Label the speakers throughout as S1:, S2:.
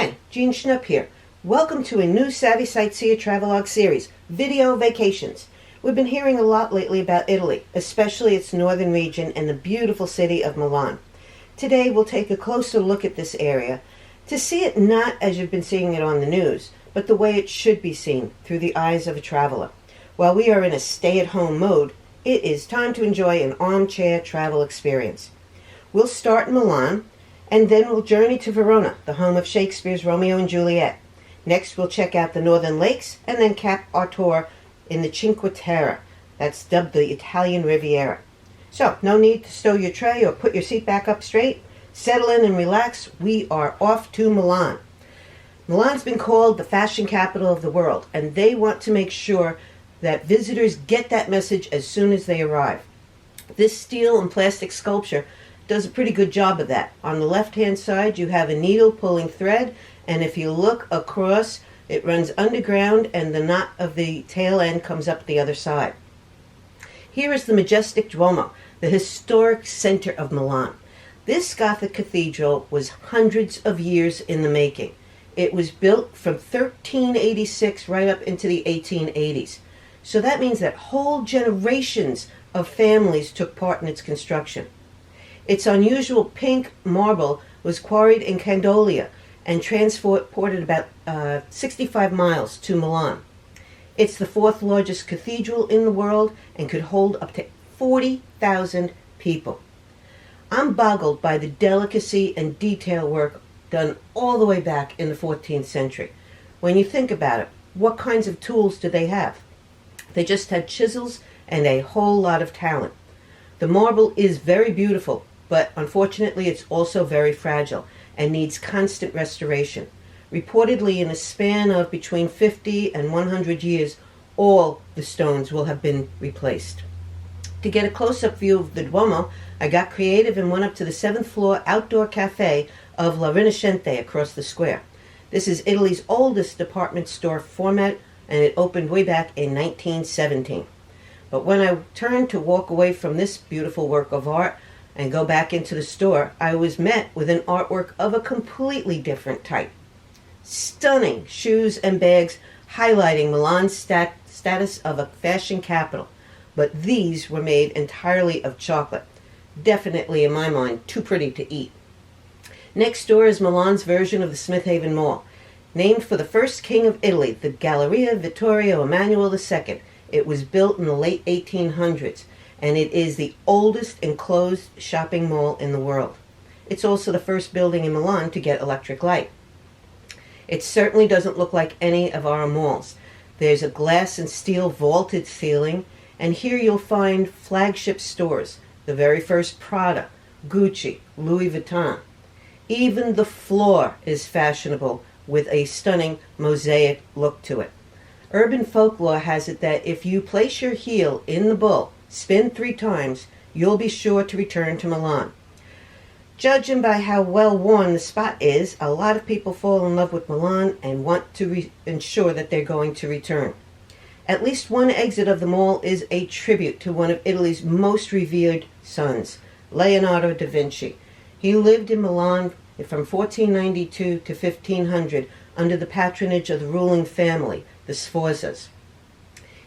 S1: Hi, Jean Schnupp here. Welcome to a new Savvy Sightseer travelogue series, Video Vacations. We've been hearing a lot lately about Italy, especially its northern region and the beautiful city of Milan. Today we'll take a closer look at this area to see it not as you've been seeing it on the news, but the way it should be seen through the eyes of a traveler. While we are in a stay-at-home mode, it is time to enjoy an armchair travel experience. We'll start in Milan, and then we'll journey to Verona, the home of Shakespeare's Romeo and Juliet. Next, we'll check out the northern lakes, and then cap our tour in the Cinque Terre. That's dubbed the Italian Riviera. So, no need to stow your tray or put your seat back up straight. Settle in and relax. We are off to Milan. Milan's been called the fashion capital of the world, and they want to make sure that visitors get that message as soon as they arrive. This steel and plastic sculpture does a pretty good job of that. On the left-hand side, you have a needle pulling thread, and if you look across, it runs underground, and the knot of the tail end comes up the other side. Here is the majestic Duomo, the historic center of Milan. This Gothic cathedral was hundreds of years in the making. It was built from 1386 right up into the 1880s. So that means that whole generations of families took part in its construction. Its unusual pink marble was quarried in Candolia and transported about 65 miles to Milan. It's the fourth largest cathedral in the world and could hold up to 40,000 people. I'm boggled by the delicacy and detail work done all the way back in the 14th century. When you think about it, what kinds of tools do they have? They just had chisels and a whole lot of talent. The marble is very beautiful, but unfortunately it's also very fragile and needs constant restoration. Reportedly, in a span of between 50 and 100 years, all the stones will have been replaced. To get a close-up view of the Duomo, I got creative and went up to the 7th floor outdoor cafe of La Rinascente across the square. This is Italy's oldest department store format, and it opened way back in 1917. But when I turned to walk away from this beautiful work of art and go back into the store, I was met with an artwork of a completely different type. Stunning shoes and bags highlighting Milan's status of a fashion capital, but these were made entirely of chocolate. Definitely, in my mind, too pretty to eat. Next door is Milan's version of the Smith Haven Mall. Named for the first king of Italy, the Galleria Vittorio Emanuele II. It was built in the late 1800s, and it is the oldest enclosed shopping mall in the world. It's also the first building in Milan to get electric light. It certainly doesn't look like any of our malls. There's a glass and steel vaulted ceiling, and here you'll find flagship stores, the very first Prada, Gucci, Louis Vuitton. Even the floor is fashionable with a stunning mosaic look to it. Urban folklore has it that if you place your heel in the bull, spin 3 times, you'll be sure to return to Milan. Judging by how well worn the spot is, a lot of people fall in love with Milan and want to ensure that they're going to return. At least one exit of the mall is a tribute to one of Italy's most revered sons, Leonardo da Vinci. He lived in Milan from 1492 to 1500 under the patronage of the ruling family, the Sforzas.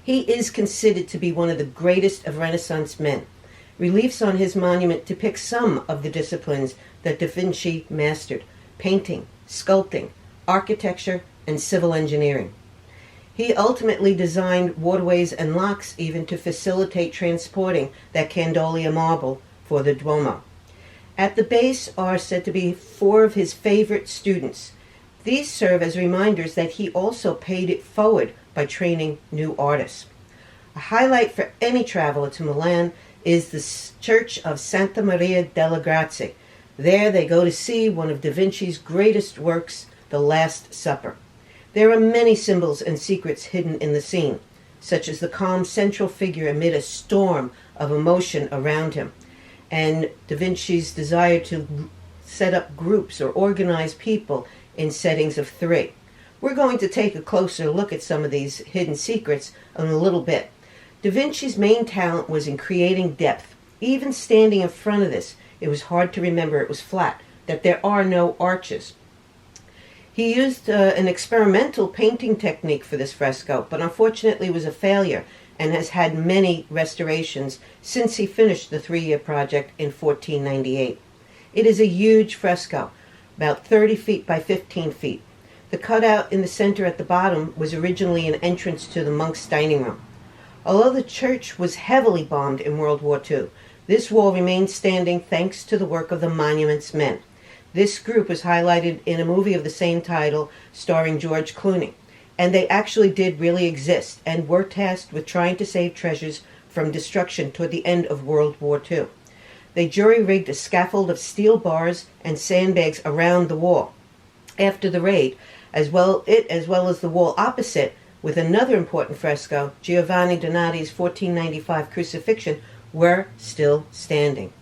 S1: He is considered to be one of the greatest of Renaissance men. Reliefs on his monument depict some of the disciplines that Da Vinci mastered: painting, sculpting, architecture, and civil engineering. He ultimately designed waterways and locks even to facilitate transporting that Candolia marble for the Duomo. At the base are said to be 4 of his favorite students. These serve as reminders that he also paid it forward by training new artists. A highlight for any traveler to Milan is the Church of Santa Maria delle Grazie. There they go to see one of Da Vinci's greatest works, The Last Supper. There are many symbols and secrets hidden in the scene, such as the calm central figure amid a storm of emotion around him, and Da Vinci's desire to set up groups or organize people in settings of 3. We're going to take a closer look at some of these hidden secrets in a little bit. Da Vinci's main talent was in creating depth. Even standing in front of this, it was hard to remember it was flat, that there are no arches. He used an experimental painting technique for this fresco, but unfortunately was a failure and has had many restorations since he finished the 3-year project in 1498. It is a huge fresco, about 30 feet by 15 feet. The cutout in the center at the bottom was originally an entrance to the monks' dining room. Although the church was heavily bombed in World War II, this wall remained standing thanks to the work of the Monuments Men. This group was highlighted in a movie of the same title starring George Clooney, and they actually did really exist and were tasked with trying to save treasures from destruction toward the end of World War II. They jury-rigged a scaffold of steel bars and sandbags around the wall. After the raid, as well as the wall opposite, with another important fresco, Giovanni Donati's 1495 Crucifixion, were still standing.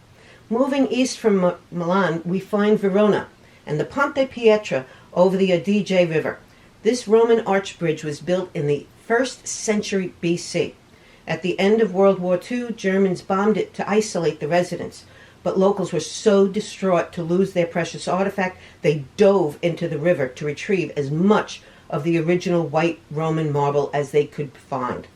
S1: Moving east from Milan, we find Verona and the Ponte Pietra over the Adige River. This Roman arch bridge was built in the 1st century BC. At the end of World War II, Germans bombed it to isolate the residents, but locals were so distraught to lose their precious artifact, they dove into the river to retrieve as much of the original white Roman marble as they could find.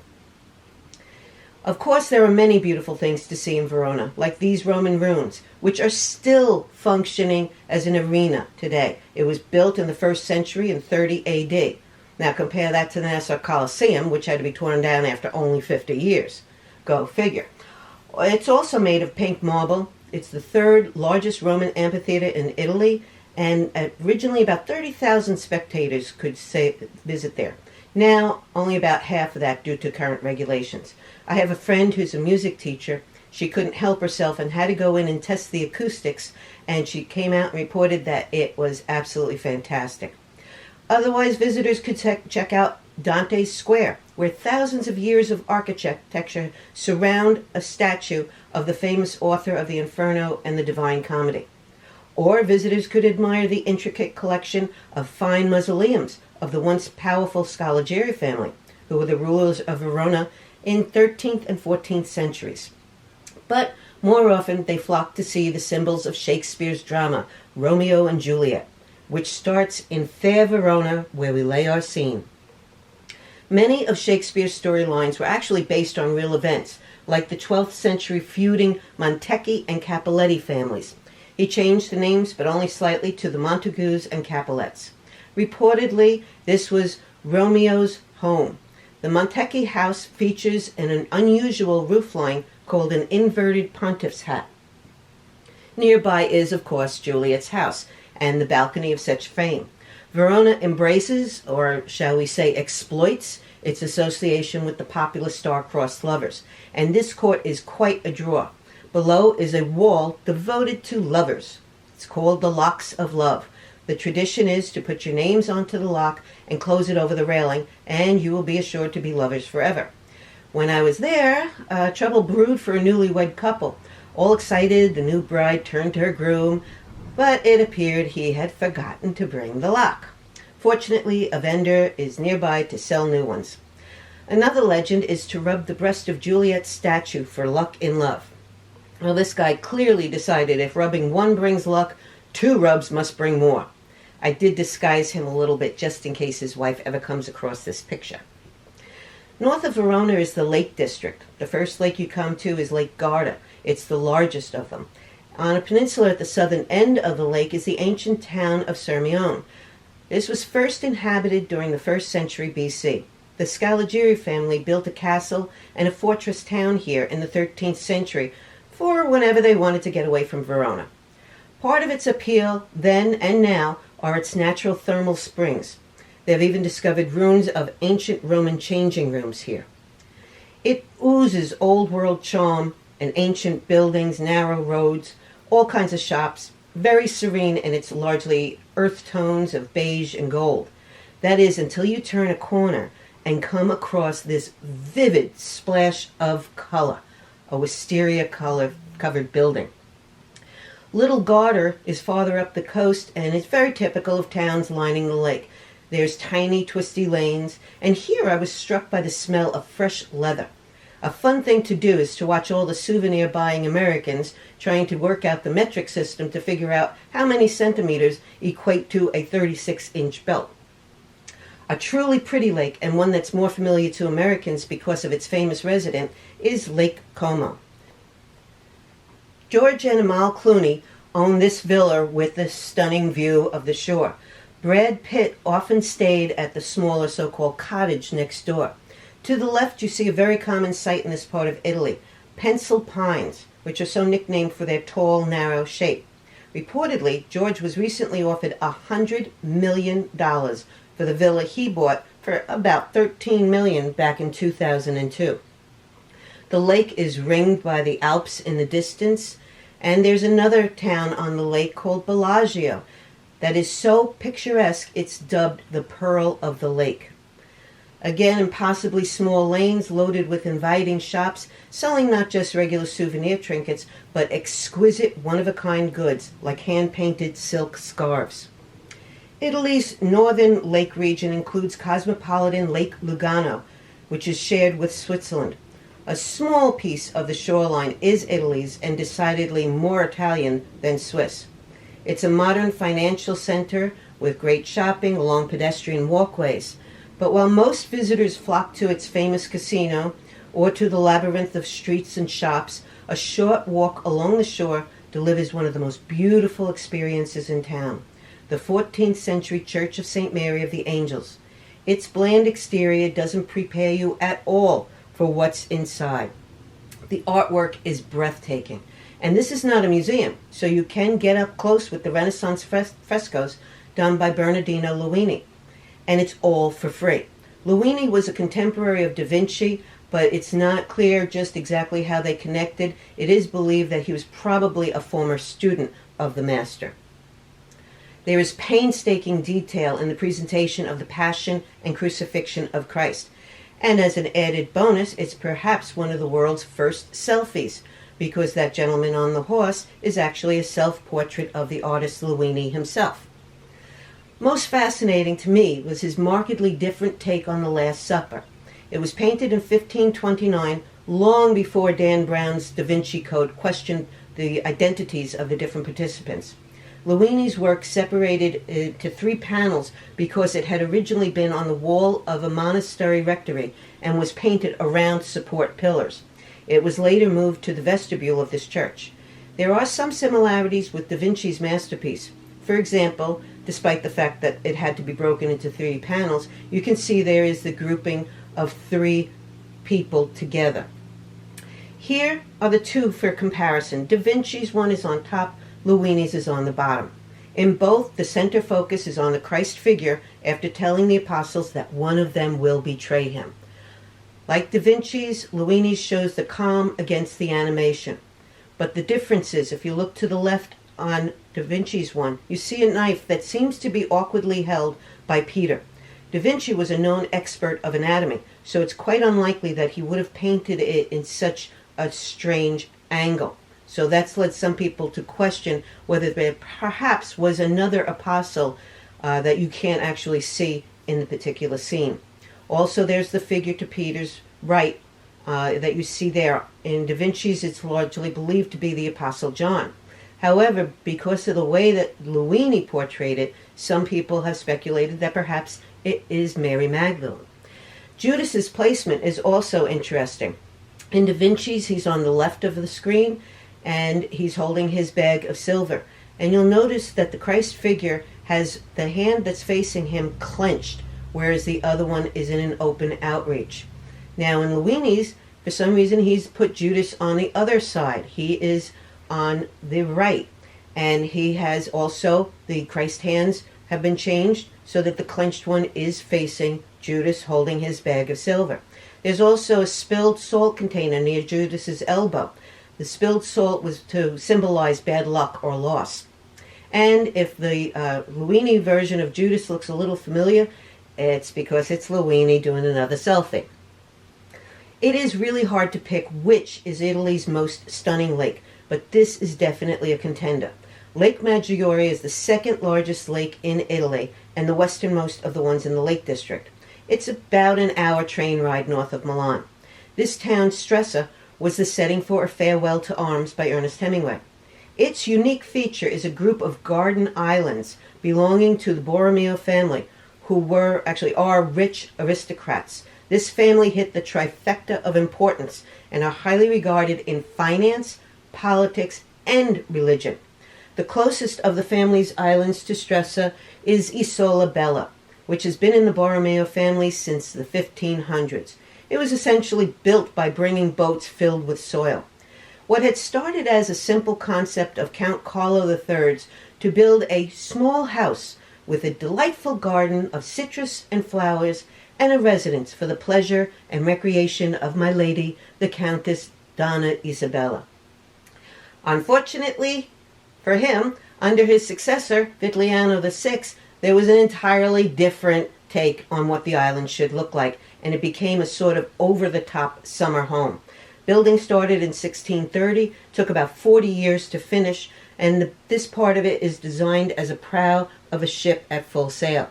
S1: Of course, there are many beautiful things to see in Verona, like these Roman ruins, which are still functioning as an arena today. It was built in the 1st century in 30 AD. Now compare that to the Nassau Colosseum, which had to be torn down after only 50 years. Go figure. It's also made of pink marble. It's the 3rd largest Roman amphitheater in Italy, and originally about 30,000 spectators could visit there. Now, only about half of that due to current regulations. I have a friend who's a music teacher. She couldn't help herself and had to go in and test the acoustics, and she came out and reported that it was absolutely fantastic. Otherwise, visitors could check out Dante's Square, where thousands of years of architecture surround a statue of the famous author of the Inferno and the Divine Comedy. Or visitors could admire the intricate collection of fine mausoleums of the once powerful Scaligeri family, who were the rulers of Verona in 13th and 14th centuries. But more often they flocked to see the symbols of Shakespeare's drama, Romeo and Juliet, which starts in fair Verona, where we lay our scene. Many of Shakespeare's storylines were actually based on real events, like the 12th century feuding Montecchi and Capuletti families. He changed the names, but only slightly, to the Montagues and Capulets. Reportedly, this was Romeo's home. The Montecchi house features an unusual roofline called an inverted pontiff's hat. Nearby is, of course, Juliet's house and the balcony of such fame. Verona embraces, or shall we say exploits, its association with the popular star-crossed lovers, and this court is quite a draw. Below is a wall devoted to lovers. It's called the Locks of Love. The tradition is to put your names onto the lock and close it over the railing, and you will be assured to be lovers forever. When I was there, trouble brewed for a newlywed couple. All excited, the new bride turned to her groom, but it appeared he had forgotten to bring the lock. Fortunately, a vendor is nearby to sell new ones. Another legend is to rub the breast of Juliet's statue for luck in love. Well, this guy clearly decided if rubbing one brings luck, 2 rubs must bring more. I did disguise him a little bit just in case his wife ever comes across this picture. North of Verona is the Lake District. The first lake you come to is Lake Garda. It's the largest of them. On a peninsula at the southern end of the lake is the ancient town of Sirmione. This was first inhabited during the 1st century BC. The Scaligeri family built a castle and a fortress town here in the 13th century for whenever they wanted to get away from Verona. Part of its appeal then and now are its natural thermal springs. They've even discovered ruins of ancient Roman changing rooms here. It oozes old world charm and ancient buildings, narrow roads, all kinds of shops, very serene in its largely earth tones of beige and gold. That is, until you turn a corner and come across this vivid splash of color, a wisteria covered building. Little Garter is farther up the coast, and it's very typical of towns lining the lake. There's tiny, twisty lanes, and here I was struck by the smell of fresh leather. A fun thing to do is to watch all the souvenir buying Americans trying to work out the metric system to figure out how many centimeters equate to a 36-inch belt. A truly pretty lake, and one that's more familiar to Americans because of its famous resident, is Lake Como. George and Amal Clooney own this villa with the stunning view of the shore. Brad Pitt often stayed at the smaller so-called cottage next door. To the left, you see a very common sight in this part of Italy, pencil pines, which are so nicknamed for their tall, narrow shape. Reportedly, George was recently offered $100 million for the villa he bought for about $13 million back in 2002. The lake is ringed by the Alps in the distance, and there's another town on the lake called Bellagio that is so picturesque it's dubbed the Pearl of the Lake. Again, impossibly small lanes loaded with inviting shops selling not just regular souvenir trinkets, but exquisite one-of-a-kind goods like hand-painted silk scarves. Italy's northern lake region includes cosmopolitan Lake Lugano, which is shared with Switzerland. A small piece of the shoreline is Italy's and decidedly more Italian than Swiss. It's a modern financial center with great shopping along pedestrian walkways. But while most visitors flock to its famous casino or to the labyrinth of streets and shops, a short walk along the shore delivers one of the most beautiful experiences in town, the 14th century Church of St. Mary of the Angels. Its bland exterior doesn't prepare you at all for what's inside. The artwork is breathtaking. And this is not a museum, so you can get up close with the Renaissance frescoes done by Bernardino Luini. And it's all for free. Luini was a contemporary of Da Vinci, but it's not clear just exactly how they connected. It is believed that he was probably a former student of the master. There is painstaking detail in the presentation of the Passion and Crucifixion of Christ. And as an added bonus, it's perhaps one of the world's first selfies, because that gentleman on the horse is actually a self-portrait of the artist Luini himself. Most fascinating to me was his markedly different take on the Last Supper. It was painted in 1529, long before Dan Brown's Da Vinci Code questioned the identities of the different participants. Luini's work separated into 3 panels because it had originally been on the wall of a monastery rectory and was painted around support pillars. It was later moved to the vestibule of this church. There are some similarities with Da Vinci's masterpiece. For example, despite the fact that it had to be broken into 3 panels, you can see there is the grouping of 3 people together. Here are the 2 for comparison. Da Vinci's one is on top, Luini's is on the bottom. In both, the center focus is on the Christ figure after telling the apostles that one of them will betray him. Like Da Vinci's, Luini's shows the calm against the animation. But the difference is, if you look to the left on Da Vinci's one, you see a knife that seems to be awkwardly held by Peter. Da Vinci was a known expert of anatomy, so it's quite unlikely that he would have painted it in such a strange angle. So that's led some people to question whether there perhaps was another apostle that you can't actually see in the particular scene. Also, there's the figure to Peter's right that you see there. In Da Vinci's, it's largely believed to be the Apostle John. However, because of the way that Luini portrayed it, some people have speculated that perhaps it is Mary Magdalene. Judas's placement is also interesting. In Da Vinci's, he's on the left of the screen, and he's holding his bag of silver. And you'll notice that the Christ figure has the hand that's facing him clenched, whereas the other one is in an open outreach. Now in Luini's, for some reason, he's put Judas on the other side. He is on the right. And he has also, the Christ hands have been changed so that the clenched one is facing Judas holding his bag of silver. There's also a spilled salt container near Judas's elbow. The spilled salt was to symbolize bad luck or loss. And if the Luini version of Judas looks a little familiar, it's because it's Luini doing another selfie. It is really hard to pick which is Italy's most stunning lake, but this is definitely a contender. Lake Maggiore is the second largest lake in Italy and the westernmost of the ones in the Lake District. It's about an hour train ride north of Milan. This town, Stresa, was the setting for A Farewell to Arms by Ernest Hemingway. Its unique feature is a group of garden islands belonging to the Borromeo family, who are rich aristocrats. This family hit the trifecta of importance and are highly regarded in finance, politics, and religion. The closest of the family's islands to Stresa is Isola Bella, which has been in the Borromeo family since the 1500s. It was essentially built by bringing boats filled with soil. What had started as a simple concept of Count Carlo III's to build a small house with a delightful garden of citrus and flowers and a residence for the pleasure and recreation of my lady, the Countess Donna Isabella. Unfortunately for him, under his successor, Vitaliano VI, there was an entirely different take on what the island should look like, and it became a sort of over-the-top summer home. Building started in 1630, took about 40 years to finish, and this part of it is designed as a prow of a ship at full sail.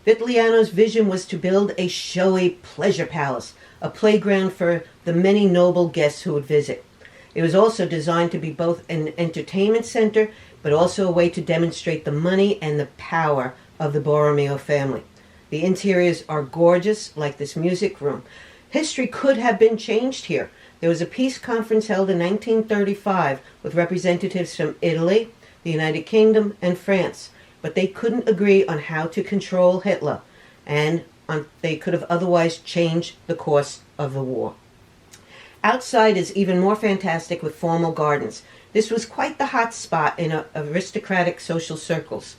S1: Vitaliano's vision was to build a showy pleasure palace, a playground for the many noble guests who would visit. It was also designed to be both an entertainment center, but also a way to demonstrate the money and the power of the Borromeo family. The interiors are gorgeous, like this music room. History could have been changed here. There was a peace conference held in 1935 with representatives from Italy, the United Kingdom, and France, but they couldn't agree on how to control Hitler, and they could have otherwise changed the course of the war. Outside is even more fantastic with formal gardens. This was quite the hot spot in aristocratic social circles.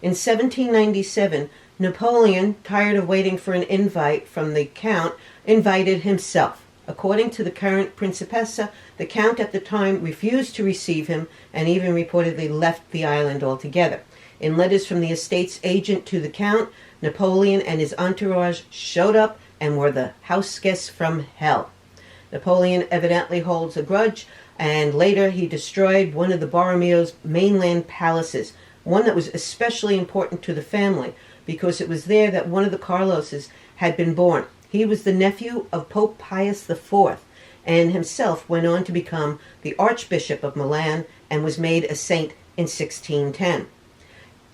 S1: In 1797, Napoleon, tired of waiting for an invite from the Count, invited himself. According to the current Principessa, the Count at the time refused to receive him and even reportedly left the island altogether. In letters from the estate's agent to the Count, Napoleon and his entourage showed up and were the house guests from hell. Napoleon evidently holds a grudge, and later he destroyed one of the Borromeo's mainland palaces, one that was especially important to the family, because it was there that one of the Carloses had been born. He was the nephew of Pope Pius IV, and himself went on to become the Archbishop of Milan and was made a saint in 1610.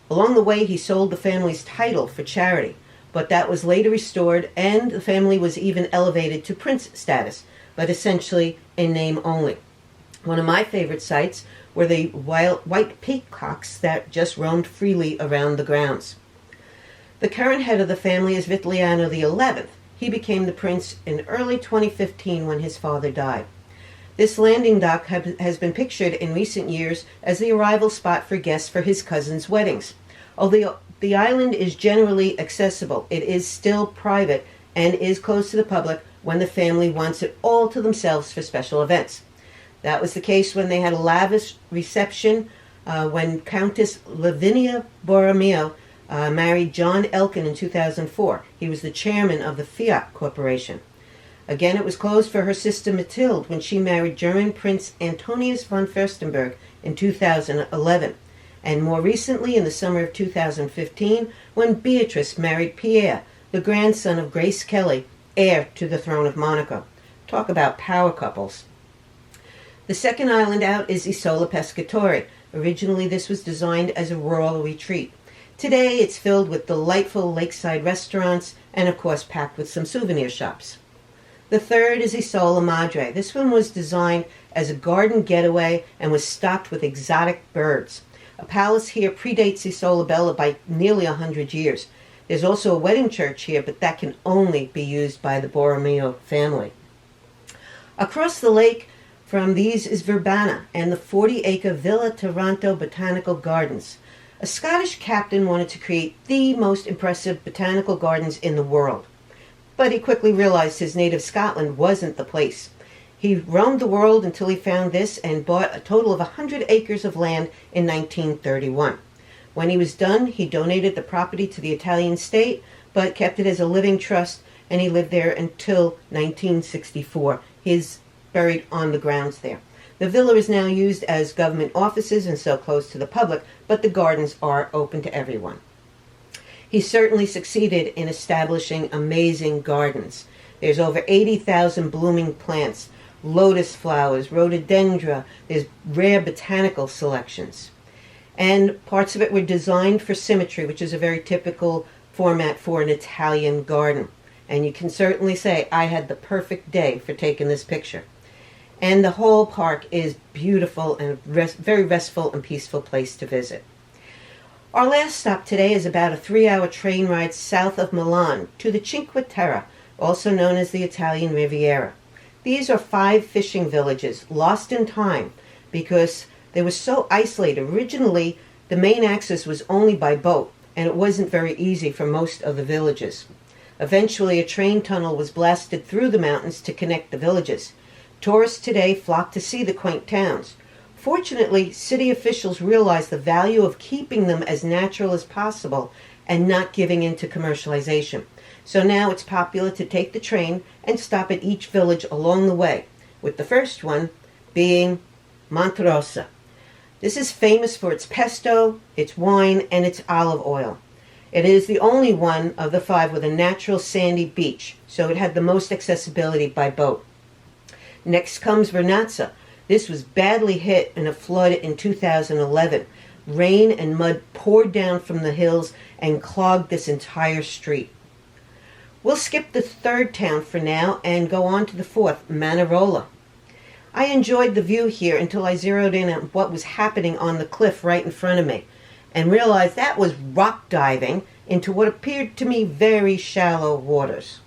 S1: Along the way, he sold the family's title for charity, but that was later restored, and the family was even elevated to prince status, but essentially in name only. One of my favorite sights were the white peacocks that just roamed freely around the grounds. The current head of the family is Vitaliano XI. He became the prince in early 2015 when his father died. This landing dock has been pictured in recent years as the arrival spot for guests for his cousins' weddings. Although the island is generally accessible, it is still private and is closed to the public when the family wants it all to themselves for special events. That was the case when they had a lavish reception when Countess Lavinia Borromeo married John Elkin in 2004. He was the chairman of the Fiat Corporation. Again, it was closed for her sister Mathilde when she married German Prince Antonius von Fürstenberg in 2011. And more recently, in the summer of 2015, when Beatrice married Pierre, the grandson of Grace Kelly, heir to the throne of Monaco. Talk about power couples. The second island out is Isola Pescatori. Originally, this was designed as a rural retreat. Today, it's filled with delightful lakeside restaurants and, of course, packed with some souvenir shops. The third is Isola Madre. This one was designed as a garden getaway and was stocked with exotic birds. A palace here predates Isola Bella by nearly 100 years. There's also a wedding church here, but that can only be used by the Borromeo family. Across the lake from these is Verbana and the 40-acre Villa Taranto Botanical Gardens. A Scottish captain wanted to create the most impressive botanical gardens in the world, but he quickly realized his native Scotland wasn't the place. He roamed the world until he found this and bought a total of 100 acres of land in 1931. When he was done, he donated the property to the Italian state, but kept it as a living trust, and he lived there until 1964. He's buried on the grounds there. The villa is now used as government offices and so closed to the public, but the gardens are open to everyone. He certainly succeeded in establishing amazing gardens. There's over 80,000 blooming plants, lotus flowers, rhododendra. There's rare botanical selections. And parts of it were designed for symmetry, which is a very typical format for an Italian garden. And you can certainly say I had the perfect day for taking this picture. And the whole park is beautiful and a very restful and peaceful place to visit. Our last stop today is about a 3-hour train ride south of Milan to the Cinque Terre, also known as the Italian Riviera. These are 5 fishing villages lost in time because they were so isolated. Originally, the main access was only by boat, and it wasn't very easy for most of the villages. Eventually, a train tunnel was blasted through the mountains to connect the villages. Tourists today flock to see the quaint towns. Fortunately, city officials realized the value of keeping them as natural as possible and not giving in to commercialization. So now it's popular to take the train and stop at each village along the way, with the first one being Monterosa. This is famous for its pesto, its wine, and its olive oil. It is the only one of the 5 with a natural sandy beach, so it had the most accessibility by boat. Next comes Verona. This was badly hit in a flood in 2011. Rain and mud poured down from the hills and clogged this entire street. We'll skip the 3rd town for now and go on to the 4th, Manarola. I enjoyed the view here until I zeroed in on what was happening on the cliff right in front of me and realized that was rock diving into what appeared to me very shallow waters.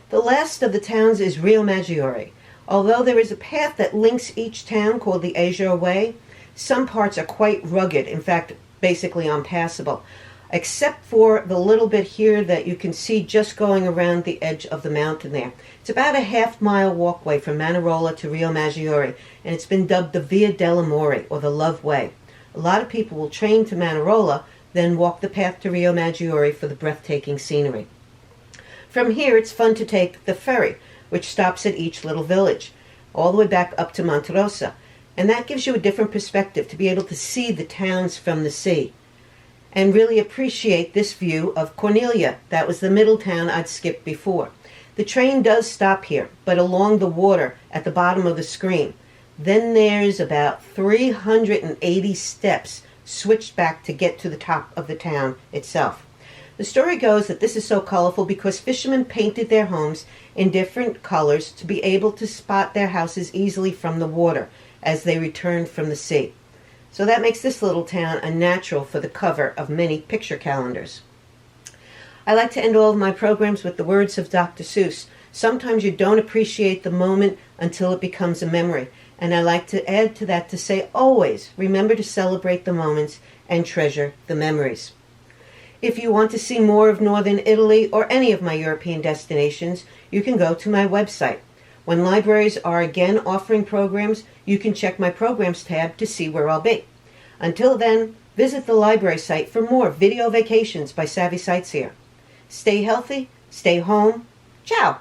S1: The last of the towns is Rio Maggiore. Although there is a path that links each town called the Azure Way, some parts are quite rugged, in fact, basically unpassable, except for the little bit here that you can see just going around the edge of the mountain there. It's about a half-mile walkway from Manarola to Rio Maggiore, and it's been dubbed the Via dell'Amore, or the Love Way. A lot of people will train to Manarola, then walk the path to Rio Maggiore for the breathtaking scenery. From here, it's fun to take the ferry, which stops at each little village, all the way back up to Monterosa. And that gives you a different perspective to be able to see the towns from the sea and really appreciate this view of Cornelia. That was the middle town I'd skipped before. The train does stop here, but along the water at the bottom of the screen. Then there's about 380 steps switched back to get to the top of the town itself. The story goes that this is so colorful because fishermen painted their homes in different colors to be able to spot their houses easily from the water as they returned from the sea. So that makes this little town a natural for the cover of many picture calendars. I like to end all of my programs with the words of Dr. Seuss. Sometimes you don't appreciate the moment until it becomes a memory. And I like to add to that to say always remember to celebrate the moments and treasure the memories. If you want to see more of Northern Italy or any of my European destinations, you can go to my website. When libraries are again offering programs, you can check my programs tab to see where I'll be. Until then, visit the library site for more video vacations by Savvy Sightseer. Stay healthy, stay home. Ciao!